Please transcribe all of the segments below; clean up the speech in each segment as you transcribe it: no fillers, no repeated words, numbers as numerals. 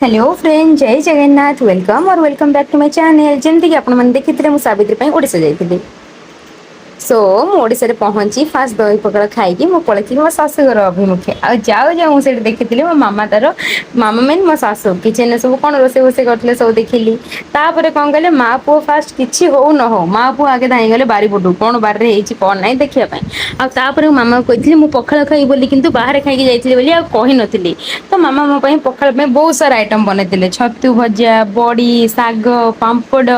Hello friend, जय Jagannath. Welcome और welcome back to my channel. जमती कि आपण मैंने देखी मुझे सावित्री ओडिशा जाइए। सो मुझे पहुंची फास्ट दही पकड़ खाई पलि मो शाशुघर अभिमुखे जाऊ जाऊ मुझे देखी मो मामा तार मामा मीन मो शाशु किचेन सब कौन रोसे वोसे करते सब देखिली। तापर कौन कहले माँ पुओ फास्ट किसी हो न हो माँ पुओ आगे धाई गले बारी पटू कौन बारे कौन ना देखापी। आपर मामा कही मुझे पखाड़ खाई बोली कितु बाहर खाई जाइए कही नी। तो मामा मो पखाड़ बहुत सारा आइटम बनते छतु भजा बड़ी शाग पापड़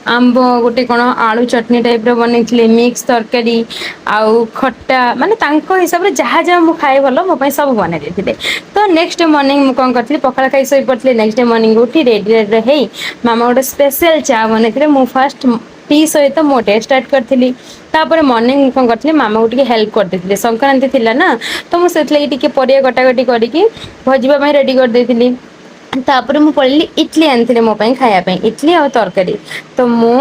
आंब गोटे कौन आलू चटनी टाइप बनई मिक्स तरकारी आउ खट्टा माने हिसाब से जहाँ जहाँ मुझे खाए भल मो सब बन देते। तो नेक्स्ट डे मॉर्निंग मुझे कौन करी पखाड़ खाई शो पड़ी। नेक्स्ट डे मॉर्निंग उठी रेडी रेडी है मामा गोटे स्पेशल चा बनई मु फास्ट टी सहित मो डे स्टार्ट करी। तापर मॉर्निंग कौन करी मामा को हेल्प कर देती संक्रांति थिला ना। तो मुझे परिया कटाकटी करके भजवा रेडी कर देती। तापर मु पढ़ी इडली आनी मो खायापी इडली आ तरकारी। तो मु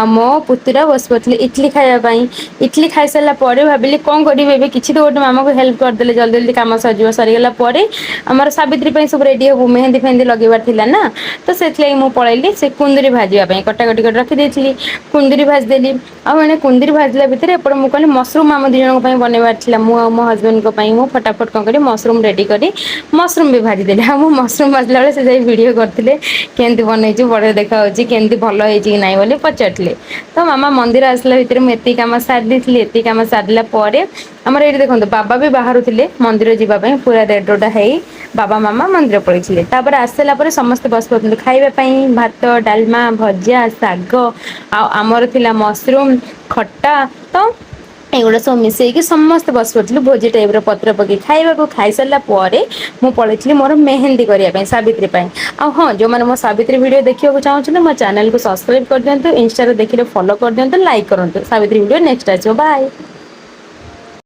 मो पुतुरा बस पड़ी इडली खायापी। इडली खाई सारा भाविली कौन करेंगे किसी तो गोटे मामा को हेल्प करदे जल्दी जल्दी कम सरीगला आमर सावित्री सब रेडी हूँ मेहंदी फेहंदी लगेबार ना। तो से पलैली से कुंदरी भाजवाई कटाकटी कर रखी कुंदरी भाजदेली आने कुंदरी भाजला भितर एपटे मुझे कहली मसरूम आम दी जन बनवार मो हजबैंड को फटाफट कौन कर मसरूम रेडी करी मसरूम भी भाजीदेली। मसरूम भाजला बेले से वीडियो करते केमती बनई बड़े देखा केमती भल हो ना बोली पचारे। तो मामा मंदिर आसला भितर मुझे कम सारी ये कम सारा आमर ये देखो बाबा भी बाहर थे मंदिर जावाई पूरा रेडोटा है बाबा मामा मंदिर पड़े। तापर आसला समस्त बस पड़ते खावाई भात डालमा भजा शाग आमर थिला मसरूम खट्टा। तो एगुड़ा सब मिसेक समस्त बस पड़े भोजी टाइप पत्र पकई खावा खाई सारा मु पलि मोर मेहंदी करने सावित्री आ हाँ जो मैंने मो सावित्री वीडियो देखा चाहते मो चैनल को सब्सक्राइब कर दिंतु इंस्टा देखिए फॉलो कर दिंतु लाइक करूँ सावित्री वीडियो नेक्स्ट आसो बाय।